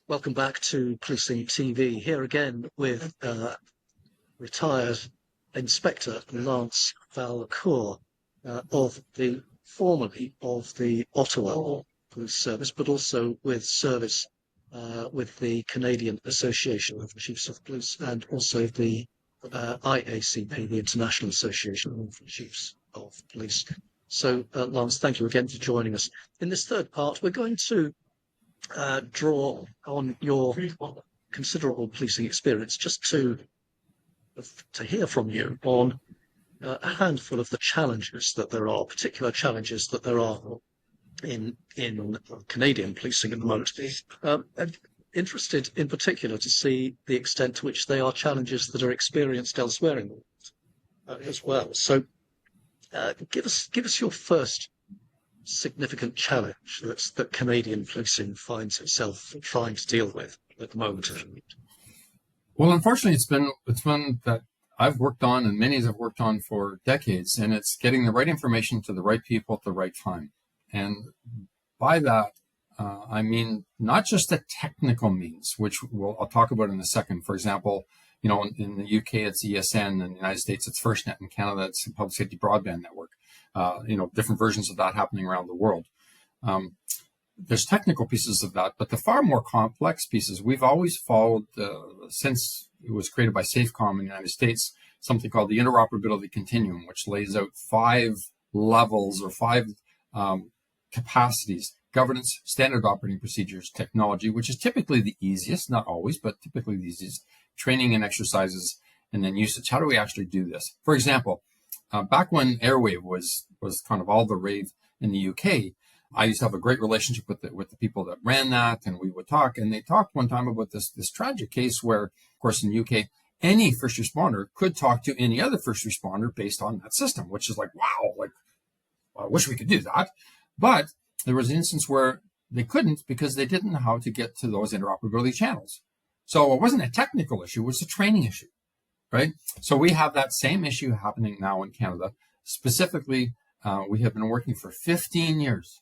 Welcome back to Policing TV. Here again with retired Inspector Lance Valcour formerly of the Ottawa Police Service, but also with service with the Canadian Association of Chiefs of Police and also the IACP, the International Association of Chiefs of Police. So, Lance, thank you again for joining us. In this third part, we're going to draw on your considerable policing experience just to hear from you on a handful of the challenges that there are, particular challenges that there are in Canadian policing at the moment. I'm interested in particular to see the extent to which they are challenges that are experienced elsewhere in the world as well. So give us your first significant challenge that Canadian policing finds itself trying to deal with at the moment. Well, unfortunately, it's one that I've worked on and many have worked on for decades, and it's getting the right information to the right people at the right time. And by that, I mean not just the technical means, which I'll talk about in a second. For example, in the UK, it's ESN, in the United States, it's FirstNet, in Canada, it's the Public Safety Broadband Network. Different versions of that happening around the world. There's technical pieces of that, but the far more complex pieces, we've always followed, since it was created by SAFECOM in the United States, something called the Interoperability Continuum, which lays out 5 levels or 5 capacities: governance, standard operating procedures, technology, which is typically the easiest, not always, but typically the easiest, training and exercises, and then usage. How do we actually do this? For example, back when Airwave was kind of all the rave in the UK, I used to have a great relationship with the people that ran that, and we would talk. And they talked one time about this tragic case where, of course, in the UK, any first responder could talk to any other first responder based on that system, which is like, wow, I wish we could do that. But there was an instance where they couldn't because they didn't know how to get to those interoperability channels. So it wasn't a technical issue, it was a training issue, right? So we have that same issue happening now in Canada. Specifically, we have been working for 15 years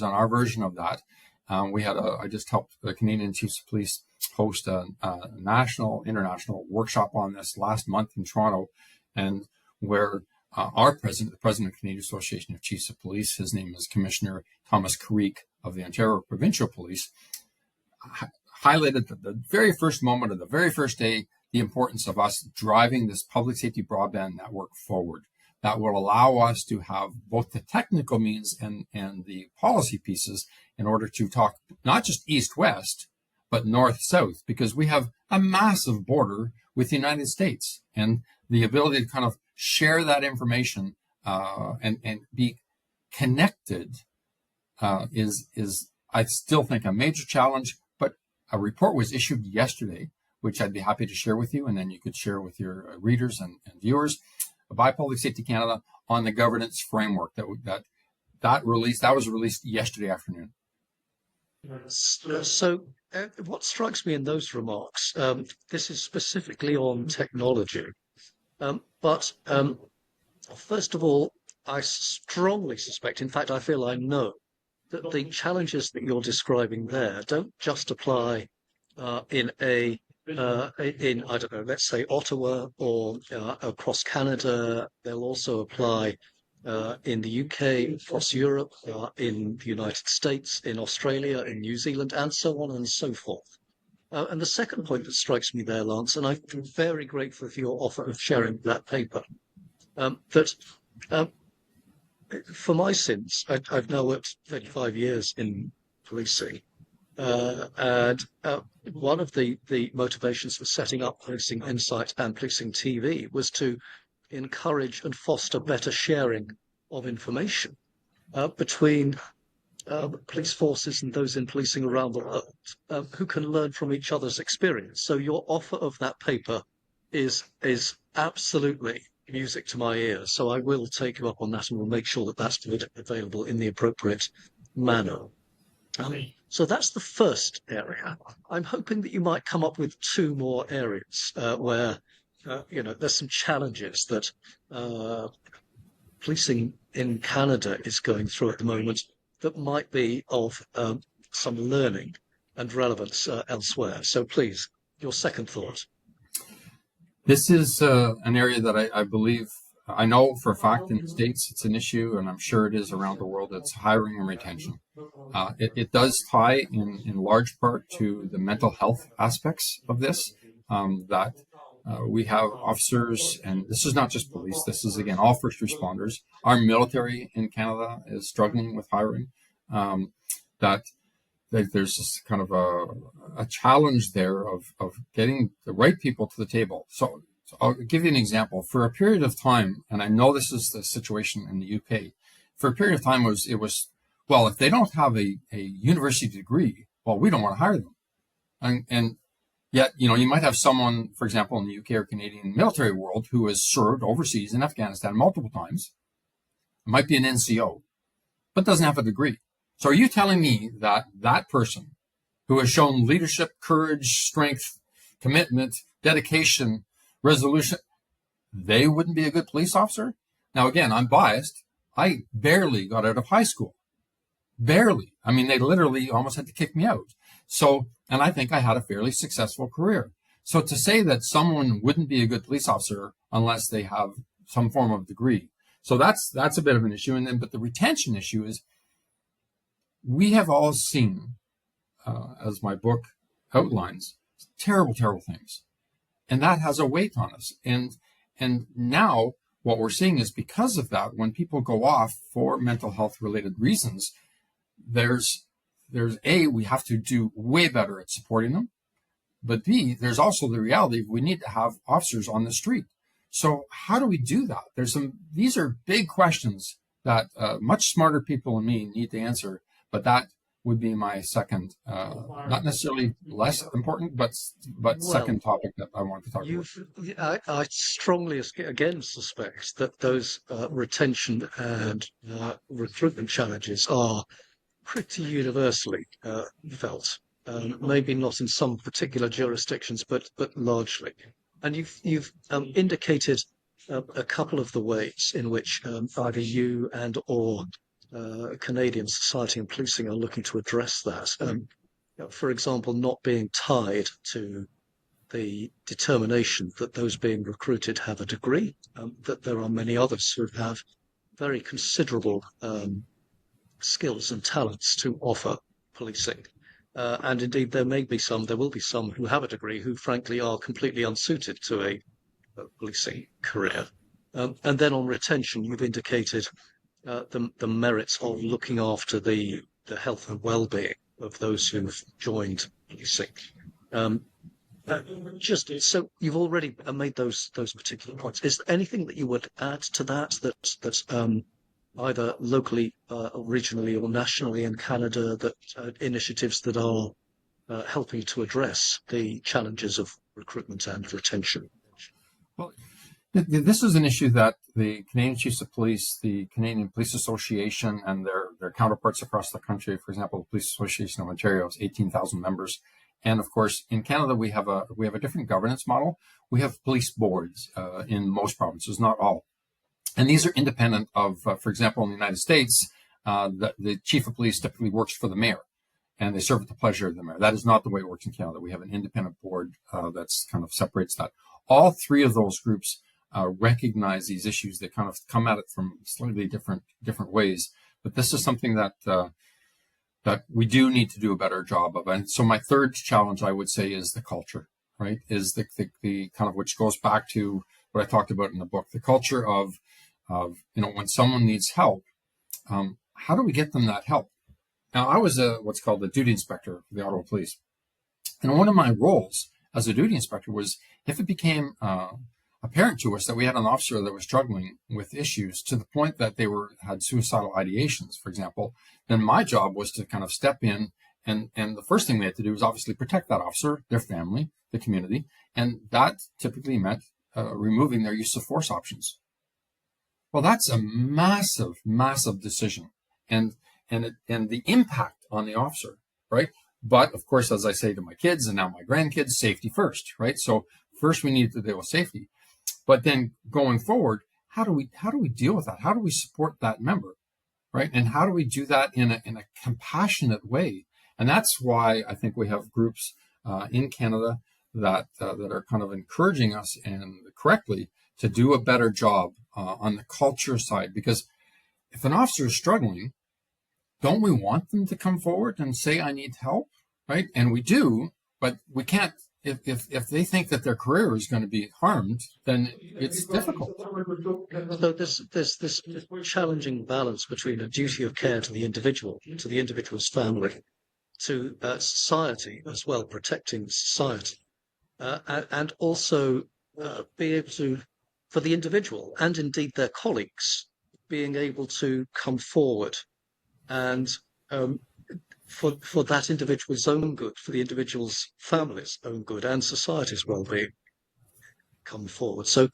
on our version of that. I just helped the Canadian Chiefs of Police host a international workshop on this last month in Toronto, and where the president of the Canadian Association of Chiefs of Police, his name is Commissioner Thomas Carrique of the Ontario Provincial Police, highlighted at the very first moment of the very first day the importance of us driving this public safety broadband network forward. That will allow us to have both the technical means and the policy pieces in order to talk not just east-west, but north-south, because we have a massive border with the United States, and the ability to kind of share that information and be connected is I still think a major challenge. But a report was issued yesterday, which I'd be happy to share with you, and then you could share with your readers and viewers, by Public Safety Canada, on the governance framework that was released yesterday afternoon. So what strikes me in those remarks, this is specifically on technology, but first of all, I strongly suspect, in fact, I feel I know, that the challenges that you're describing there don't just apply in I don't know, let's say Ottawa or across Canada. They'll also apply in the UK, across Europe, in the United States, in Australia, in New Zealand, and so on and so forth. And the second point that strikes me there, Lance, and I'm very grateful for your offer of sharing that paper, that for my sins, I've now worked 35 years in policing. And one of the motivations for setting up Policing Insight and Policing TV was to encourage and foster better sharing of information between police forces and those in policing around the world who can learn from each other's experience. So your offer of that paper is absolutely music to my ears. So I will take you up on that, and we'll make sure that that's available in the appropriate manner. So that's the first area. I'm hoping that you might come up with 2 more areas where, there's some challenges that policing in Canada is going through at the moment that might be of some learning and relevance elsewhere. So please, your second thought. This is an area that I believe, I know for a fact in the States it's an issue, and I'm sure it is around the world. It's hiring and retention. It does tie in large part to the mental health aspects of this, that we have officers, and this is not just police, this is, again, all first responders. Our military in Canada is struggling with hiring. That there's this kind of a challenge there of getting the right people to the table. So I'll give you an example. For a period of time, and I know this is the situation in the UK, for a period of time it was well, if they don't have a university degree, well, we don't want to hire them. And yet, you might have someone, for example, in the UK or Canadian military world who has served overseas in Afghanistan multiple times, it might be an NCO, but doesn't have a degree. So are you telling me that that person who has shown leadership, courage, strength, commitment, dedication, resolution, they wouldn't be a good police officer? Now, again, I'm biased. I barely got out of high school. Barely. I mean, they literally almost had to kick me out. So, and I think I had a fairly successful career. So to say that someone wouldn't be a good police officer unless they have some form of degree. So that's a bit of an issue. And then, but the retention issue is, we have all seen, as my book outlines, terrible, terrible things. And that has a weight on us. And now what we're seeing is, because of that, when people go off for mental health related reasons, there's A, we have to do way better at supporting them. But B, there's also the reality of we need to have officers on the street. So how do we do that? These are big questions that much smarter people than me need to answer. But that would be my second, not necessarily less important, but second topic that I want to talk about. I strongly again suspect that those retention and recruitment challenges are pretty universally felt. Maybe not in some particular jurisdictions, but largely. And you've indicated a couple of the ways in which either you and or Canadian society and policing are looking to address that. For example, not being tied to the determination that those being recruited have a degree, that there are many others who have very considerable skills and talents to offer policing. And indeed, there will be some who have a degree who frankly are completely unsuited to a policing career. And then on retention, you've indicated the merits of looking after the health and well-being of those who've joined policing. Just so you've already made those particular points. Is there anything that you would add to that's either locally, regionally, or nationally in Canada, that initiatives that are helping to address the challenges of recruitment and retention? Well, this is an issue that the Canadian Chiefs of Police, the Canadian Police Association, and their counterparts across the country, for example, the Police Association of Ontario has 18,000 members. And of course, in Canada, we have a different governance model. We have police boards in most provinces, not all. And these are independent of, for example, in the United States, the chief of police typically works for the mayor, and they serve at the pleasure of the mayor. That is not the way it works in Canada. We have an independent board that's kind of separates that. All three of those groups recognize these issues. They kind of come at it from slightly different ways. But this is something that that we do need to do a better job of. And so my third challenge, I would say, is the culture, right? Is the kind of, which goes back to what I talked about in the book, the culture of when someone needs help, how do we get them that help? Now, I was what's called the duty inspector for the Ottawa Police. And one of my roles as a duty inspector was, if it became apparent to us that we had an officer that was struggling with issues to the point that they had suicidal ideations, for example, then my job was to kind of step in, and the first thing they had to do was obviously protect that officer, their family, the community, and that typically meant removing their use of force options. Well, that's a massive, massive decision, and the impact on the officer, right? But of course, as I say to my kids and now my grandkids, safety first, right? So first we need to deal with safety, but then going forward, how do we deal with that? How do we support that member, right? And how do we do that in a compassionate way? And that's why I think we have groups in Canada that are kind of encouraging us, and correctly, to do a better job on the culture side. Because if an officer is struggling, don't we want them to come forward and say, I need help, right? And we do, but we can't. If they think that their career is going to be harmed, then it's difficult. So there's this challenging balance between a duty of care to the individual, to the individual's family, to society as well, protecting society, and also be able to, for the individual and indeed their colleagues, being able to come forward and for that individual's own good, for the individual's family's own good, and society's well-being, come forward. So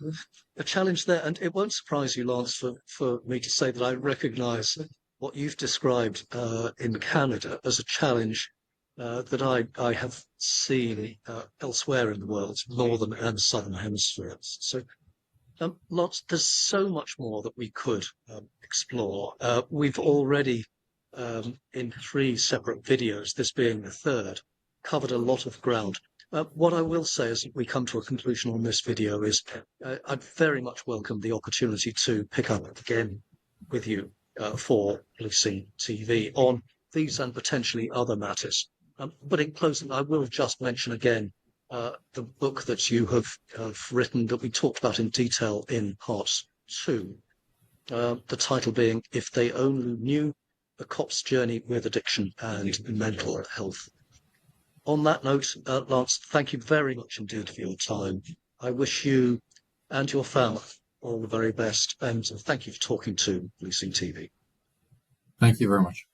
a challenge there, and it won't surprise you, Lance, for me to say that I recognise what you've described in Canada as a challenge that I have seen elsewhere in the world, northern and southern hemispheres. So there's so much more that we could explore. We've already, in 3 separate videos, this being the third, covered a lot of ground. What I will say as we come to a conclusion on this video is I'd very much welcome the opportunity to pick up again with you for Policing TV on these and potentially other matters. But in closing, I will just mention again the book that you have written that we talked about in detail in part 2, the title being If They Only Knew, A Cop's Journey with Addiction and Mental Health. On that note, Lance, thank you very much indeed for your time. I wish you and your family all the very best, and thank you for talking to Policing TV. Thank you very much.